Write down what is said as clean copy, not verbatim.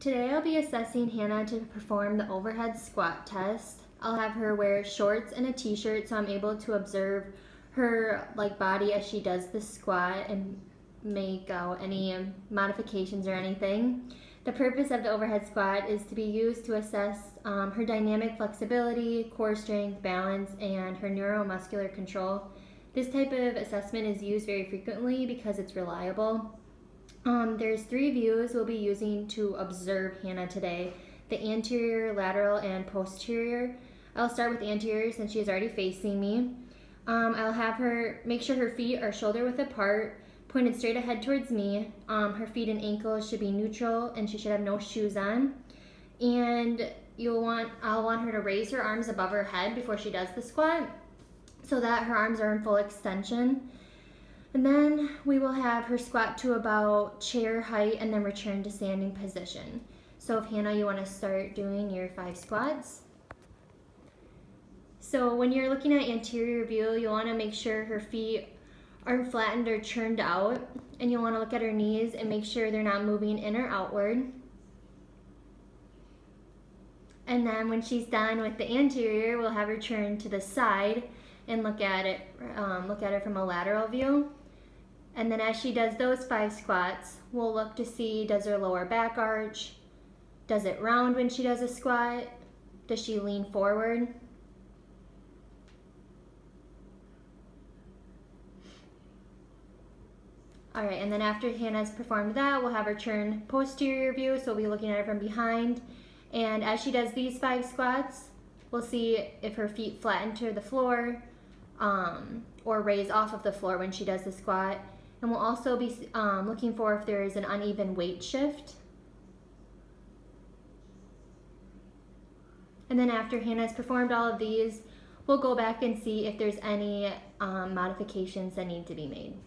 Today I'll be assessing Hannah to perform the overhead squat test. I'll have her wear shorts and a t-shirt so I'm able to observe her body as she does the squat and make out any modifications or anything. The purpose of the overhead squat is to be used to assess her dynamic flexibility, core strength, balance, and her neuromuscular control. This type of assessment is used very frequently because it's reliable. There's 3 views we'll be using to observe Hannah today: the anterior, lateral, and posterior. I'll start with anterior since she is already facing me. I'll have her make sure her feet are shoulder width apart, pointed straight ahead towards me. Her feet and ankles should be neutral and she should have no shoes on. And I'll want her to raise her arms above her head before she does the squat so that her arms are in full extension. And then we will have her squat to about chair height and then return to standing position. So if Hannah, you want to start doing your 5 squats. So when you're looking at anterior view, you'll want to make sure her feet are flattened or turned out, and you'll want to look at her knees and make sure they're not moving in or outward. And then when she's done with the anterior, we'll have her turn to the side and look at it from a lateral view. And then as she does those 5 squats, we'll look to see, does her lower back arch? Does it round when she does a squat? Does she lean forward? All right, and then after Hannah's performed that, we'll have her turn posterior view, so we'll be looking at her from behind. And as she does these 5 squats, we'll see if her feet flatten to the floor or raise off of the floor when she does the squat. And we'll also be looking for if there is an uneven weight shift. And then after Hannah's performed all of these, we'll go back and see if there's any modifications that need to be made.